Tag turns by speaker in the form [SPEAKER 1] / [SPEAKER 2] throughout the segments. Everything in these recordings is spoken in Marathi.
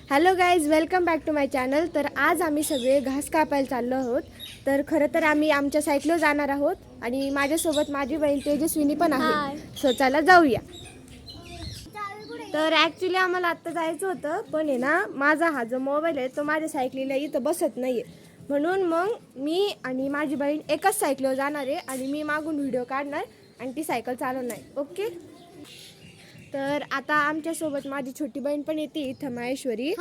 [SPEAKER 1] Hello guys, welcome back to my channel. तर आज आम्ही सगळे घास कापायला चाललो आहोत. तर खरं तर आम्ही आमच्या सायकलवर जाणार आहोत आणि माझ्यासोबत माझी बहीण तेजस्विनी पण आहे. सो चला जाऊया. तर ॲक्च्युली आम्हाला आत्ता जायचं होतं, पण आहे ना माझा हा जो मोबाईल आहे तो माझ्या सायकलीला इथं बसत नाही आहे. म्हणून मग मी आणि माझी बहीण एकाच सायकलवर जाणार आहे आणि मी मागून व्हिडिओ काढणार आणि ती सायकल चालवणार. ओके. तर आता आमच्यासोबत माझी छोटी बहीण पण येते इथं, माहेश्वरी.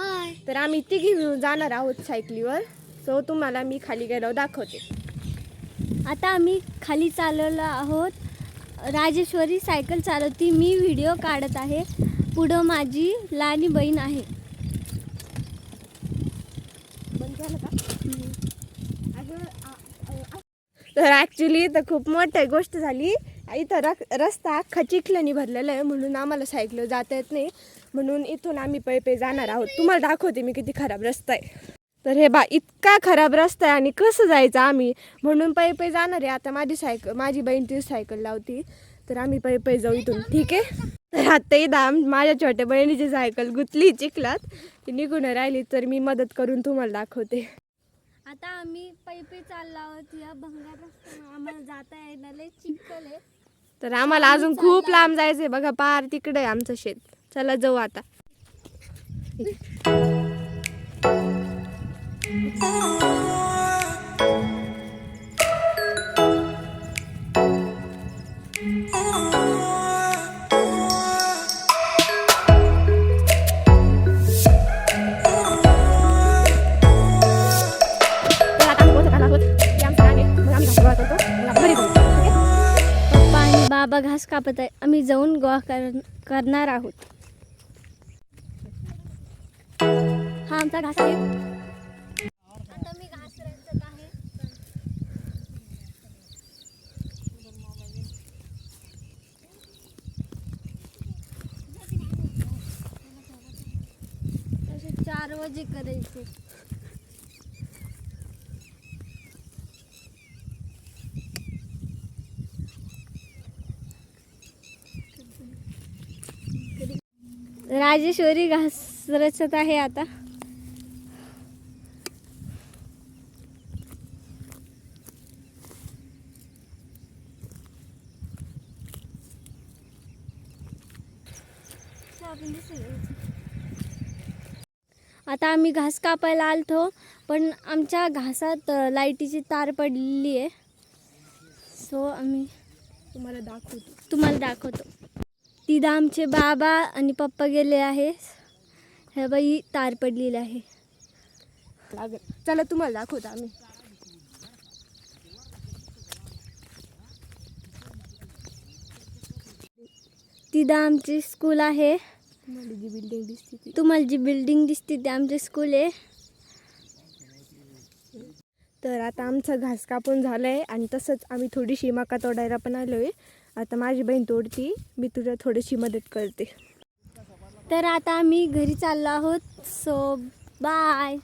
[SPEAKER 1] तर आम्ही तिघी मिळून जाणार आहोत सायकलीवर. सो तुम्हाला मी खाली गेलो दाखवते.
[SPEAKER 2] आता आम्ही खाली चालवलो आहोत. राजेश्वरी सायकल चालवती, मी व्हिडिओ काढत आहे. पुढं माझी लहानी बहीण आहे.
[SPEAKER 1] तर ॲक्च्युली इथं खूप मोठी गोष्ट झाली. इथं रस्ता अख्खा चिखलानी भरलेला आहे, म्हणून आम्हाला सायकल जाता येत नाही. म्हणून इथून आम्ही पै जाणार आहोत. तुम्हाला दाखवते मी किती खराब रस्ता आहे. तर हे इतका खराब रस्ता आहे आणि कसं जायचं आम्ही, म्हणून पै जाणार आहे. आता माझी बहीण ती सायकल लावती, तर आम्ही पै जाऊ इथून. ठीक आहे. तर आता इथं माझ्या छोट्या बहिणीची सायकल गुतली चिखलात, ती निघून राहिली. तर मी मदत करून तुम्हाला दाखवते.
[SPEAKER 2] आता आम्ही पै चाललो आहोत. या भंगार रस्त्याने आम्हाला जाता येणार लय चिखल आहे.
[SPEAKER 1] तर आम्हाला अजून खूप लांब जायचंय. बघा पार तिकडे आहे आमचं शेत. चला जाऊ आता.
[SPEAKER 2] पप्पा आणि बाबा घास कापत आहे. आम्ही जाऊन गोळा करणार आहोत. हा आमचा घास आहे. आता मी घास रचत आहे. असे 4 वाजे करायचे. राजेश्वरी घास रचत आहे आता. आता आम्ही घास कापायला आलतो, पण आमच्या घासात लाईटीची तार पडलेली आहे. सो आम्ही तुम्हाला दाखवतो. तिथं आमचे बाबा आणि पप्पा गेले आहे. हे बाई तार पडलेली आहे.
[SPEAKER 1] चला तुम्हाला दाखवतो आम्ही.
[SPEAKER 2] तिथं आमची स्कूल आहे. तुम्हाला जी बिल्डिंग दिसते ती आमची स्कूल आहे.
[SPEAKER 1] तर आता आमचं घास कापून झालंय आणि तसंच आम्ही थोडीशी मका तोडायला पण आलोय. आता माझी बहीण तोडती, मी तुला थोडीशी मदत करते.
[SPEAKER 2] तर आता आम्ही घरी चाललो आहोत. So bye.